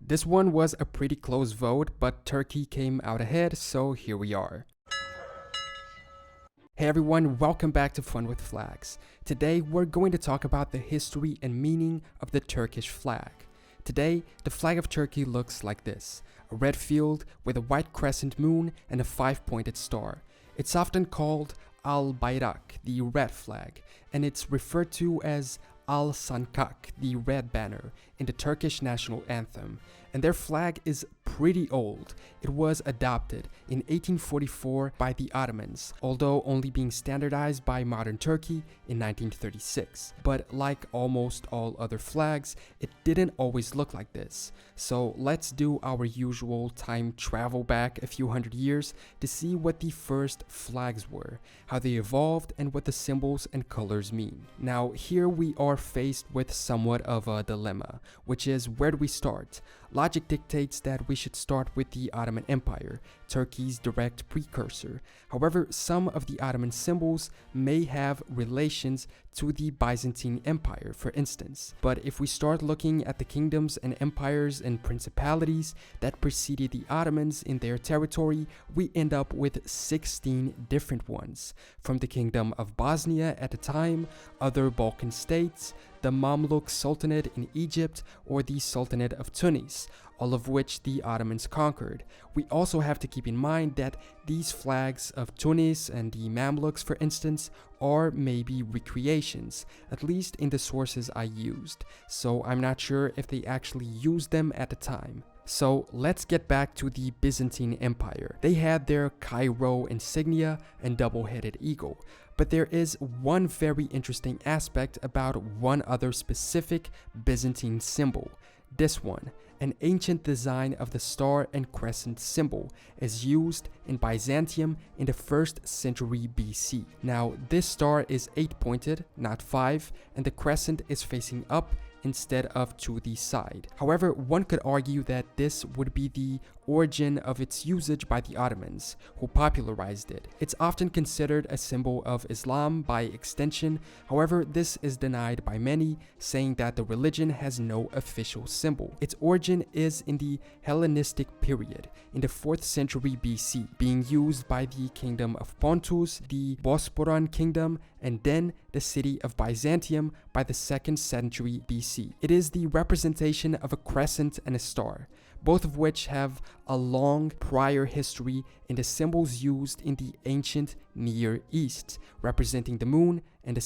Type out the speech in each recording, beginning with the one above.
This one was a pretty close vote, but Turkey came out ahead, so here we are. Hey everyone, welcome back to Fun with Flags. Today we're going to talk about the history and meaning of the Turkish flag. Today, the flag of Turkey looks like this: a red field with a white crescent moon and a 5-pointed star. It's often called Al-Bayrak, the red flag, and it's referred to as Al-Sankak, the red banner, in the Turkish national anthem. And their flag is pretty old. It was adopted in 1844 by the Ottomans, although only being standardized by modern Turkey in 1936. But like almost all other flags, it didn't always look like this. So let's do our usual time travel back a few hundred years to see what the first flags were, how they evolved, and what the symbols and colors mean. Now here we are faced with somewhat of a dilemma, which is, where do we start? Logic dictates that we should start with the Ottoman Empire, Turkey's direct precursor. However, some of the Ottoman symbols may have relations to the Byzantine Empire, for instance. But if we start looking at the kingdoms and empires and principalities that preceded the Ottomans in their territory, we end up with 16 different ones. From the Kingdom of Bosnia at the time, other Balkan states, the Mamluk Sultanate in Egypt, or the Sultanate of Tunis, all of which the Ottomans conquered. We also have to keep in mind that these flags of Tunis and the Mamluks, for instance, are maybe recreations, at least in the sources I used, so I'm not sure if they actually used them at the time. So let's get back to the Byzantine Empire. They had their Cairo insignia and double-headed eagle, but there is one very interesting aspect about one other specific Byzantine symbol. This one, an ancient design of the star and crescent symbol, is used in Byzantium in the 1st century BC. Now, this star is 8-pointed, not 5, and the crescent is facing up instead of to the side. However, one could argue that this would be the origin of its usage by the Ottomans, who popularized it. It's often considered a symbol of Islam by extension. However, this is denied by many, saying that the religion has no official symbol. Its origin is in the Hellenistic period, in the 4th century BC, being used by the Kingdom of Pontus, the Bosporan Kingdom, and then the city of Byzantium by the 2nd century BC. It is the representation of a crescent and a star, both of which have a long prior history in the symbols used in the ancient Near East, representing the moon and the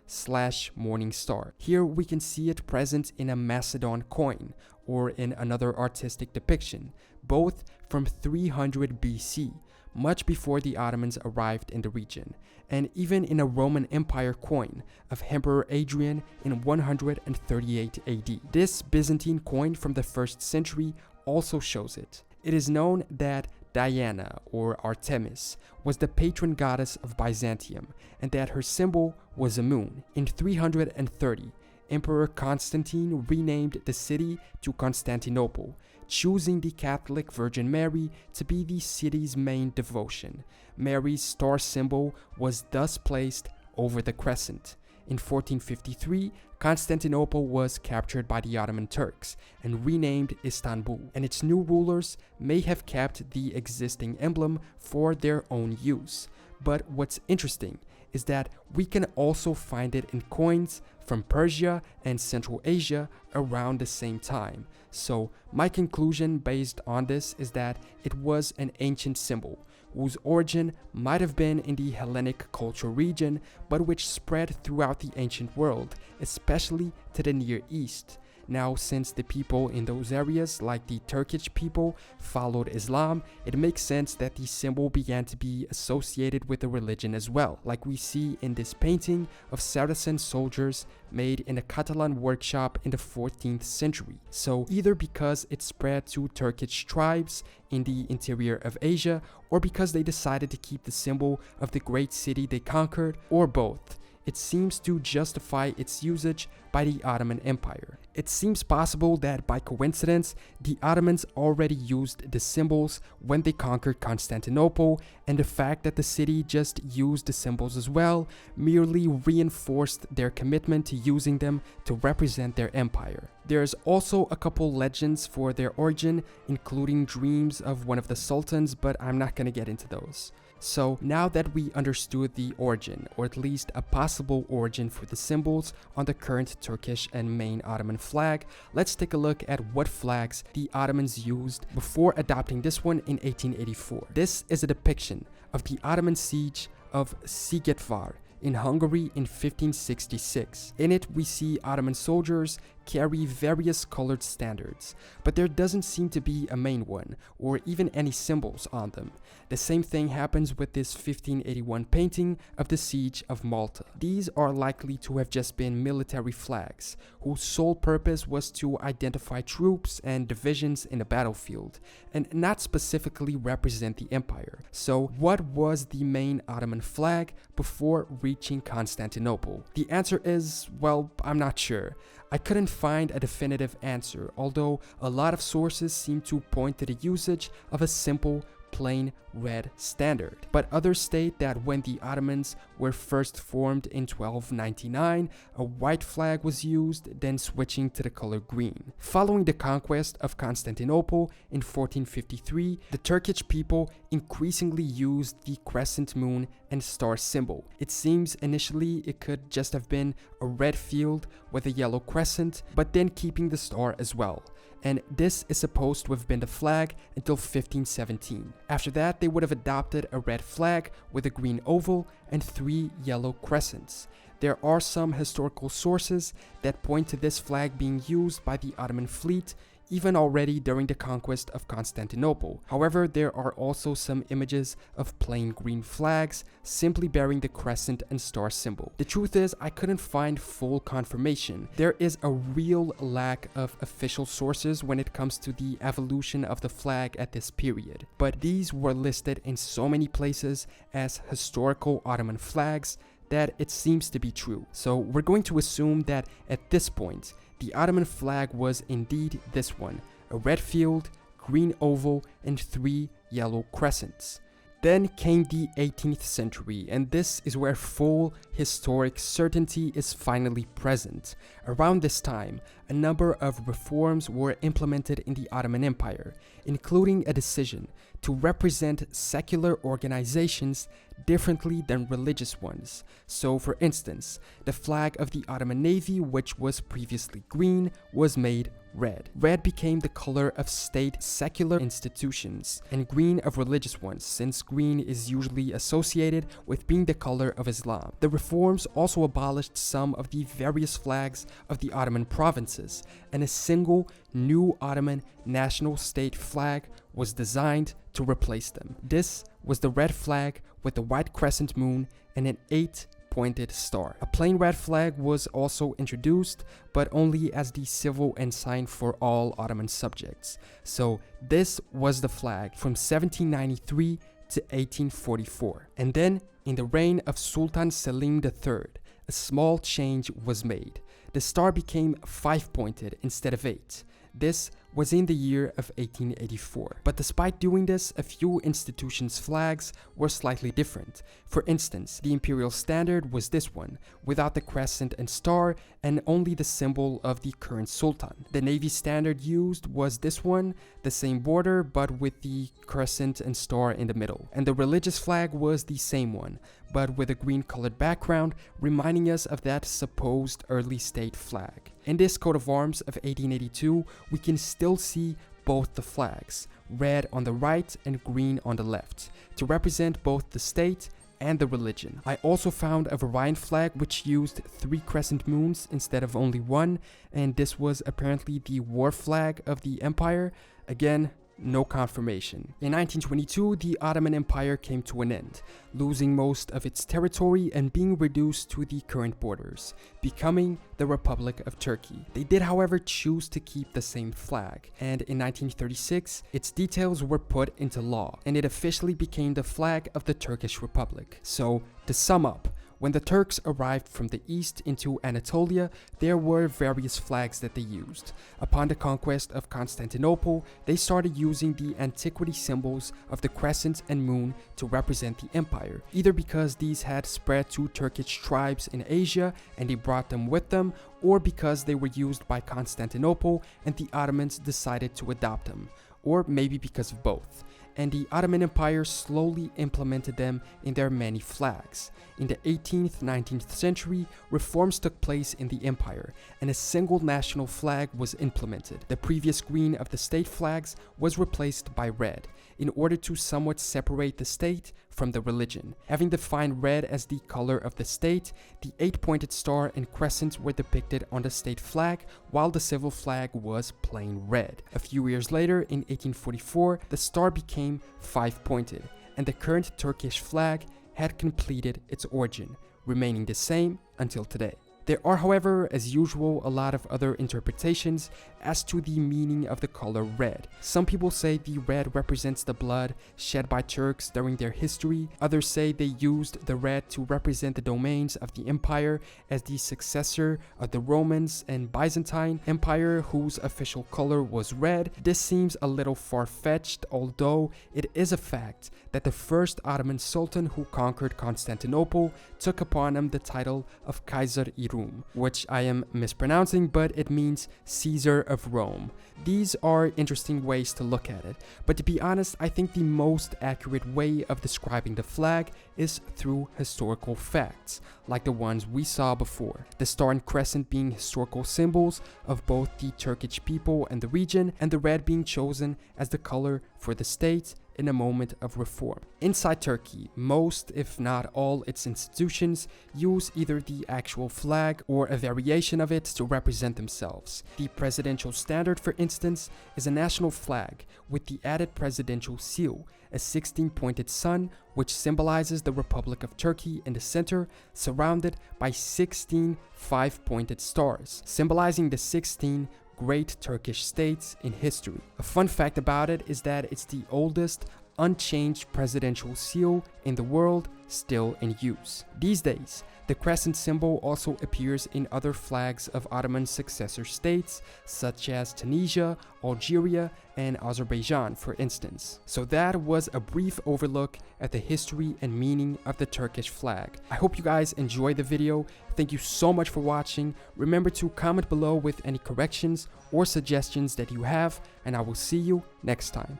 sun/morning star. Here we can see it present in a Macedon coin, or in another artistic depiction, both from 300 BC, much before the Ottomans arrived in the region, and even in a Roman Empire coin of Emperor Adrian in 138 AD. This Byzantine coin from the 1st century also shows it. It is known that Diana, or Artemis, was the patron goddess of Byzantium, and that her symbol was a moon. In 330, Emperor Constantine renamed the city to Constantinople, choosing the Catholic Virgin Mary to be the city's main devotion. Mary's star symbol was thus placed over the crescent. In 1453, Constantinople was captured by the Ottoman Turks and renamed Istanbul, and its new rulers may have kept the existing emblem for their own use. But what's interesting is that we can also find it in coins from Persia and Central Asia around the same time. So my conclusion based on this is that it was an ancient symbol, whose origin might have been in the Hellenic culture region, but which spread throughout the ancient world, especially to the Near East. Now, since the people in those areas, like the Turkish people, followed Islam, it makes sense that the symbol began to be associated with the religion as well, like we see in this painting of Saracen soldiers made in a Catalan workshop in the 14th century. So either because it spread to Turkish tribes in the interior of Asia, or because they decided to keep the symbol of the great city they conquered, or both. It seems to justify its usage by the Ottoman Empire. It seems possible that by coincidence, the Ottomans already used the symbols when they conquered Constantinople, and the fact that the city just used the symbols as well merely reinforced their commitment to using them to represent their empire. There's also a couple legends for their origin, including dreams of one of the sultans, but I'm not gonna get into those. So now that we understood the origin, or at least a possible origin for the symbols on the current Turkish and main Ottoman flag, let's take a look at what flags the Ottomans used before adopting this one in 1884. This is a depiction of the Ottoman siege of Szigetvar in Hungary in 1566. In it, we see Ottoman soldiers carry various colored standards, but there doesn't seem to be a main one, or even any symbols on them. The same thing happens with this 1581 painting of the Siege of Malta. These are likely to have just been military flags, whose sole purpose was to identify troops and divisions in the battlefield, and not specifically represent the empire. So what was the main Ottoman flag before reaching Constantinople? The answer is, well, I'm not sure. I couldn't find a definitive answer, although a lot of sources seem to point to the usage of a simple, plain red standard. But others state that when the Ottomans were first formed in 1299, a white flag was used, then switching to the color green. Following the conquest of Constantinople in 1453, the Turkish people increasingly used the crescent moon and star symbol. It seems initially it could just have been a red field with a yellow crescent, but then keeping the star as well. And this is supposed to have been the flag until 1517. After that, they would have adopted a red flag with a green oval and 3 yellow crescents. There are some historical sources that point to this flag being used by the Ottoman fleet even already during the conquest of Constantinople. However, there are also some images of plain green flags simply bearing the crescent and star symbol. The truth is, I couldn't find full confirmation. There is a real lack of official sources when it comes to the evolution of the flag at this period, but these were listed in so many places as historical Ottoman flags that it seems to be true. So we're going to assume that at this point, the Ottoman flag was indeed this one, a red field, green oval, and 3 yellow crescents. Then came the 18th century, and this is where full historic certainty is finally present. Around this time, a number of reforms were implemented in the Ottoman Empire, including a decision to represent secular organizations differently than religious ones. So, for instance, the flag of the Ottoman Navy, which was previously green, was made red. Red became the color of state secular institutions, and green of religious ones, since green is usually associated with being the color of Islam. The reforms also abolished some of the various flags of the Ottoman provinces, and a single new Ottoman national state flag was designed to replace them. This was the red flag with the white crescent moon and an 8-pointed star. A plain red flag was also introduced, but only as the civil ensign for all Ottoman subjects. So this was the flag from 1793 to 1844. And then, in the reign of Sultan Selim III, a small change was made. The star became 5-pointed instead of 8. This was in the year of 1884. But despite doing this, a few institutions' flags were slightly different. For instance, the imperial standard was this one, without the crescent and star, and only the symbol of the current sultan. The navy standard used was this one, the same border, but with the crescent and star in the middle. And the religious flag was the same one, but with a green colored background, reminding us of that supposed early state flag. In this coat of arms of 1882, we can still see both the flags, red on the right and green on the left, to represent both the state and the religion. I also found a Orion flag which used 3 crescent moons instead of only 1, and this was apparently the war flag of the empire. Again, no confirmation. In 1922, the Ottoman Empire came to an end, losing most of its territory and being reduced to the current borders, becoming the Republic of Turkey. They did, however, choose to keep the same flag, and in 1936, its details were put into law, and it officially became the flag of the Turkish Republic. So, to sum up, When the Turks arrived from the east into Anatolia, there were various flags that they used. Upon the conquest of Constantinople, they started using the antiquity symbols of the crescent and moon to represent the empire, either because these had spread to Turkish tribes in Asia and they brought them with them, or because they were used by Constantinople and the Ottomans decided to adopt them, or maybe because of both. And the Ottoman Empire slowly implemented them in their many flags. In the 18th, 19th century, reforms took place in the empire, and a single national flag was implemented. The previous green of the state flags was replaced by red, in order to somewhat separate the state from the religion. Having defined red as the color of the state, the 8-pointed star and crescent were depicted on the state flag, while the civil flag was plain red. A few years later, in 1844, the star became 5-pointed, and the current Turkish flag had completed its origin, remaining the same until today. There are, however, as usual, a lot of other interpretations as to the meaning of the color red. Some people say the red represents the blood shed by Turks during their history. Others say they used the red to represent the domains of the empire as the successor of the Romans and Byzantine Empire, whose official color was red. This seems a little far-fetched, although it is a fact that the first Ottoman Sultan who conquered Constantinople took upon him the title of Kaiser-i-Rum, which I am mispronouncing, but it means Caesar of Rome. These are interesting ways to look at it, but to be honest, I think the most accurate way of describing the flag is through historical facts, like the ones we saw before. The star and crescent being historical symbols of both the Turkish people and the region, and the red being chosen as the color for the state in a moment of reform. Inside Turkey, most, if not all, its institutions use either the actual flag or a variation of it to represent themselves. The presidential standard, for instance, is a national flag with the added presidential seal, a 16-pointed sun, which symbolizes the Republic of Turkey in the center, surrounded by 16 5-pointed stars, symbolizing the 16 great Turkish states in history. A fun fact about it is that it's the oldest unchanged presidential seal in the world still in use. These days, the crescent symbol also appears in other flags of Ottoman successor states, such as Tunisia, Algeria, and Azerbaijan, for instance. So that was a brief overlook at the history and meaning of the Turkish flag. I hope you guys enjoyed the video. Thank you so much for watching. Remember to comment below with any corrections or suggestions that you have, and I will see you next time.